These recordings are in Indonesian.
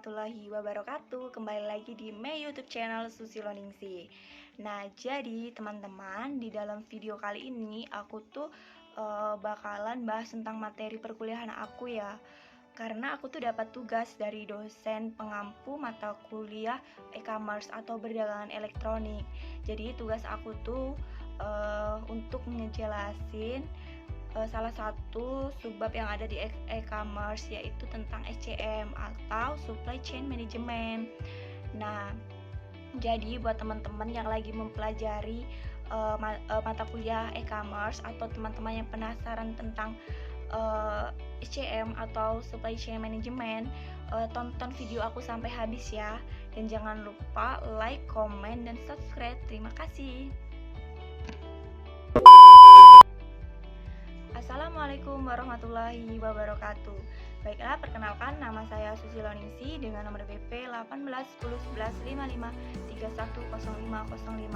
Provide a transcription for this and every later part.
warahmatullahi wabarakatuh. Kembali lagi di YouTube channel Susilo Ningsih. Nah, jadi teman-teman, di dalam video kali ini aku tuh bakalan bahas tentang materi perkuliahan aku ya. Karena aku tuh dapat tugas dari dosen pengampu mata kuliah e-commerce atau perdagangan elektronik. Jadi tugas aku tuh untuk ngejelasin salah satu subbab yang ada di e-commerce, yaitu tentang SCM atau Supply Chain Management. Nah, jadi buat teman-teman yang lagi mempelajari mata kuliah e-commerce atau teman-teman yang penasaran tentang SCM atau Supply Chain Management, tonton video aku sampai habis ya. Dan jangan lupa like, comment, dan subscribe. Terima kasih. Assalamualaikum warahmatullahi wabarakatuh. Baiklah, perkenalkan, nama saya Susilo Ningsih dengan nomor BP 18101155310505.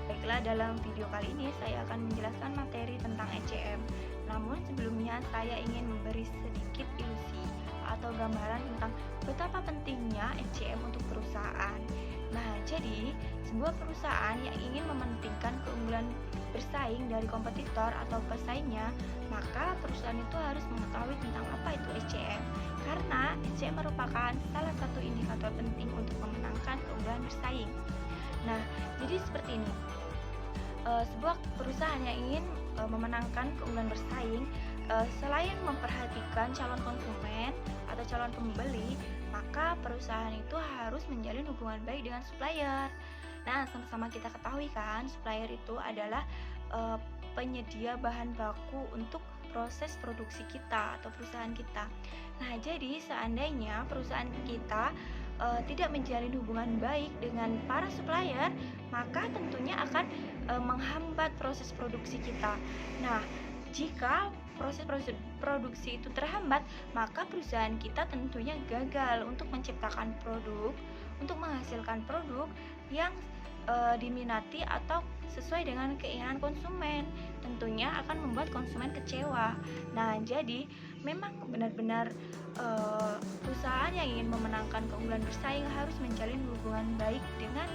Baiklah, dalam video kali ini saya akan menjelaskan materi tentang SCM. Namun sebelumnya saya ingin memberi sedikit ilusi atau gambaran tentang betapa pentingnya SCM untuk perusahaan. Nah, jadi sebuah perusahaan yang ingin mementingkan keunggulan bersaing dari kompetitor atau pesaingnya, maka perusahaan itu harus mengetahui tentang apa itu SCM. Karena SCM merupakan salah satu indikator penting untuk memenangkan keunggulan bersaing. Nah, jadi seperti ini. Sebuah perusahaan yang ingin memenangkan keunggulan bersaing, selain memperhatikan calon konsumen atau calon pembeli, maka perusahaan itu harus menjalin hubungan baik dengan supplier. Nah, sama-sama kita ketahui kan, supplier itu adalah penyedia bahan baku untuk proses produksi kita atau perusahaan kita. Nah, jadi seandainya perusahaan kita tidak menjalin hubungan baik dengan para supplier, maka tentunya akan menghambat proses produksi kita. Nah, jika proses produksi itu terhambat, maka perusahaan kita tentunya gagal untuk menciptakan produk, untuk menghasilkan produk yang diminati atau sesuai dengan keinginan konsumen. Tentunya akan membuat konsumen kecewa. Nah, jadi memang benar-benar perusahaan yang ingin memenangkan keunggulan bersaing harus menjalin hubungan baik dengan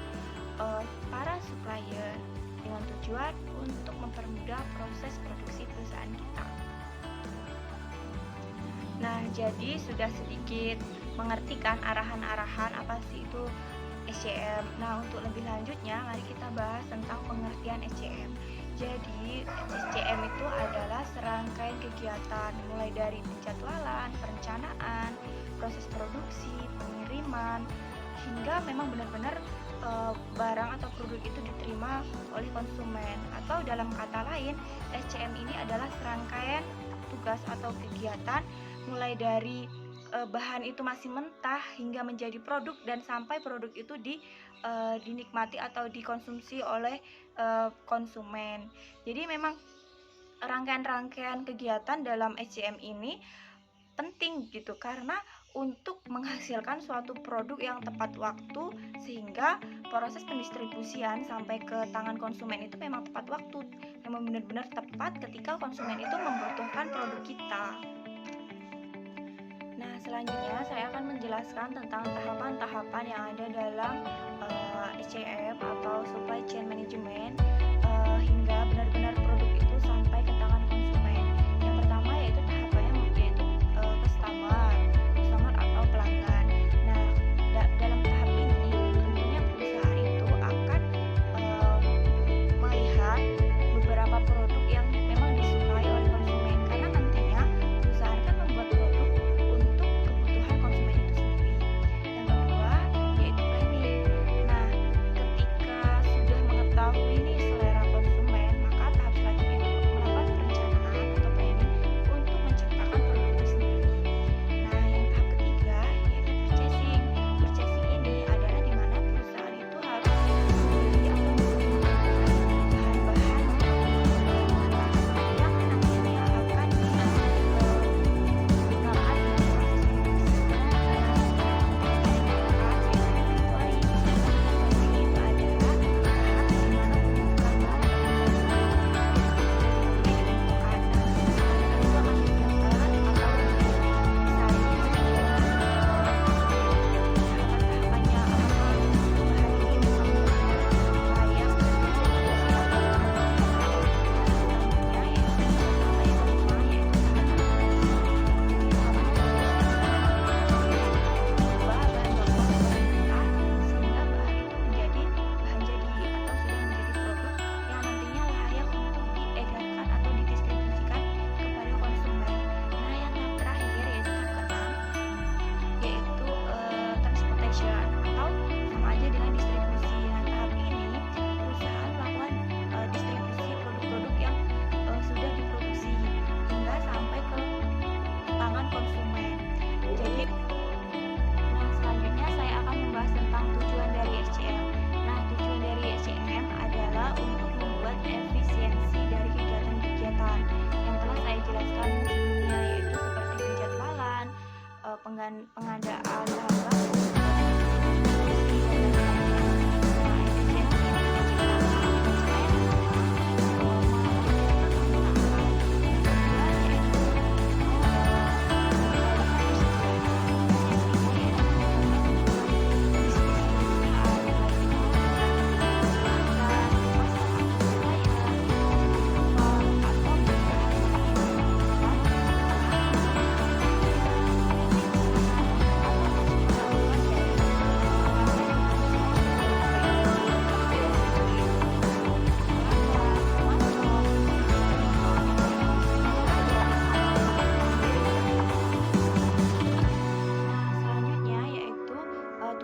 para supplier dengan tujuan untuk mempermudah proses produksi perusahaan kita. Nah, jadi sudah sedikit mengerti kan arahan-arahan apa sih itu SCM. Nah, untuk lebih lanjutnya, mari kita bahas tentang pengertian SCM. Jadi, SCM itu adalah serangkaian kegiatan mulai dari penjadwalan, perencanaan, proses produksi, pengiriman, hingga memang benar-benar barang atau produk itu diterima oleh konsumen. Atau dalam kata lain, SCM ini adalah serangkaian tugas atau kegiatan mulai dari bahan itu masih mentah hingga menjadi produk dan sampai produk itu dinikmati atau dikonsumsi oleh konsumen. Jadi memang rangkaian-rangkaian kegiatan dalam SCM ini penting gitu, karena untuk menghasilkan suatu produk yang tepat waktu sehingga proses pendistribusian sampai ke tangan konsumen itu memang tepat waktu, memang benar-benar tepat ketika konsumen itu membutuhkan produk kita. Nah, selanjutnya saya akan menjelaskan tentang tahapan-tahapan yang ada dalam SCM atau Supply Chain Management hingga benar-benar produk itu sampai ke tangan konsumen. Yang pertama yaitu tahapannya yaitu customer atau pelanggan. Nah, dalam tahap ini tentunya perusahaan itu akan melihat beberapa produk yang memang disukai oleh konsumen, karena nantinya perusahaan kan membuat produk untuk kebutuhan konsumen itu sendiri. Yang kedua yaitu planning. Nah, ketika sudah mengetahui nih selera konsumen, maka tahap selanjutnya itu melakukan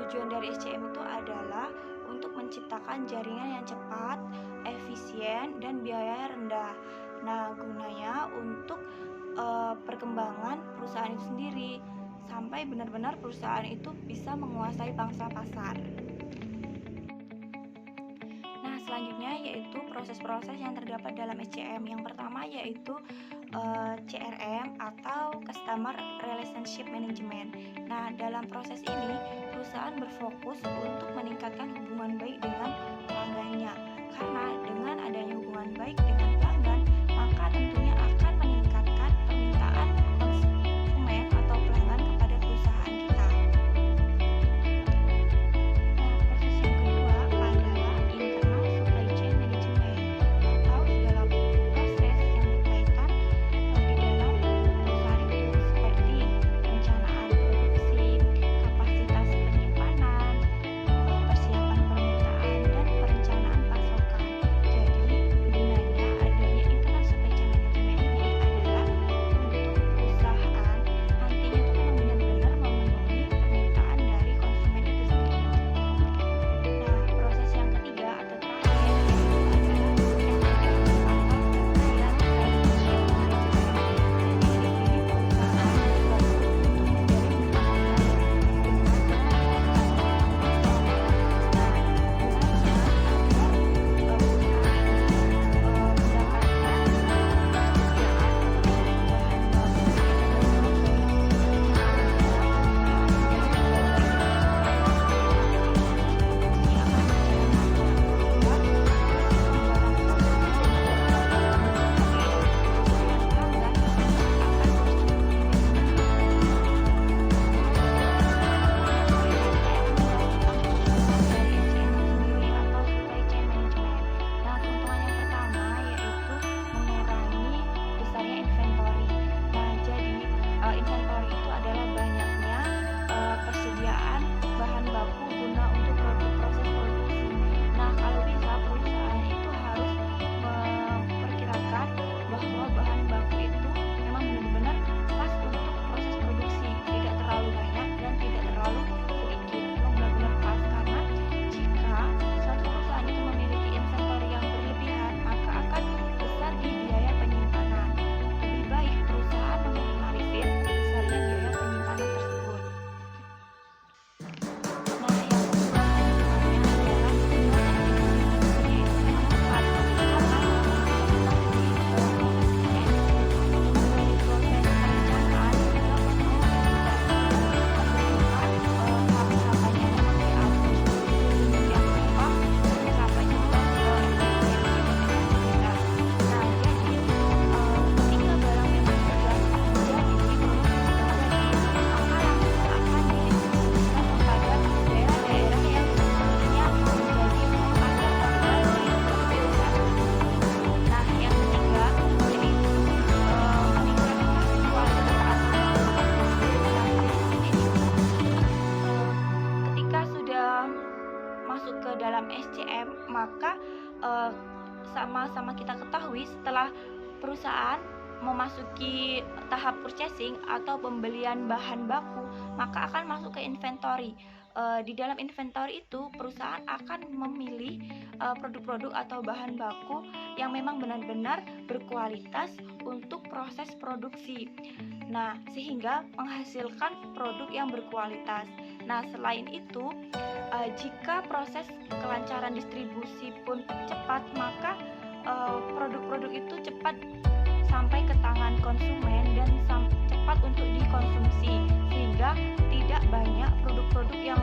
tujuan dari SCM itu adalah untuk menciptakan jaringan yang cepat, efisien, dan biaya rendah. Nah, gunanya untuk perkembangan perusahaan itu sendiri sampai benar-benar perusahaan itu bisa menguasai pangsa pasar. Nah, selanjutnya yaitu proses-proses yang terdapat dalam SCM. Yang pertama yaitu CRM atau Customer Relationship Management. Nah, dalam proses ini perusahaan berfokus untuk meningkatkan hubungan baik dengan pelanggannya. Karena dengan adanya hubungan baik dengan pelanggan, maka tentunya akan meningkatkan permintaan konsumen atau pelanggan kepada perusahaan kita. Nah, proses yang kedua adalah internal supply chain management atau segala proses yang berkaitan di dalam perusahaan itu seperti perencanaan produksi, kapasitas penyimpanan, persiapan permintaan, dan perencanaan pasokan. Jadi, gunanya adanya internal supply chain management ini adalah untuk perusahaan nantinya itu memang benar-benar memenuhi permintaan dari konsumen itu sendiri. Nah, proses yang ketiga atau terakhir yaitu adalah SDM atau Supplier Relationship Management. Jadi, di sini perusahaan berfokus untuk menjalin hubungan baik dengan inventory itu adalah banyaknya persediaan bahan baku guna untuk proses produksi. Nah, kalau bisa perusahaan itu harus memperkirakan bahwa bahan baku itu memang benar-benar pas untuk proses produksi, tidak terlalu banyak dan tidak terlalu sedikit, memang benar-benar pas. Karena jika suatu perusahaan itu memiliki inventory yang berlebihan, maka akan besar di biaya penyimpanan. Lebih baik perusahaan meminimalisir besarnya biaya penyimpanan tersebut. Nah, yang kedua hitungannya adalah hitungan efisiensi, yaitu mengepat karena dari proses perencanaan hingga pencapaiannya memang diatur sedemikian rupa untuk mencapai tujuan efisiensi masing-masing kita. Nah, jadi ketika barang memang sudah jadi produksi sudah jadi, maka langsung akan didistribusikan kepada daerah-daerah yang nantinya menjadi pasar pelanggan dari perusahaan tersebut. Nah, yang ketiga yaitu meningkatkan kualitas atau ketika sudah masuk ke dalam SCM, maka sama-sama kita ketahui setelah perusahaan memasuki tahap purchasing atau pembelian bahan baku, maka akan masuk ke inventory. Di dalam inventory itu perusahaan akan memilih produk-produk atau bahan baku yang memang benar-benar berkualitas untuk proses produksi. Nah, sehingga menghasilkan produk yang berkualitas. Nah, selain itu, jika proses kelancaran distribusi pun cepat, maka produk-produk itu cepat sampai ke tangan konsumen dan cepat untuk dikonsumsi, sehingga tidak banyak produk-produk yang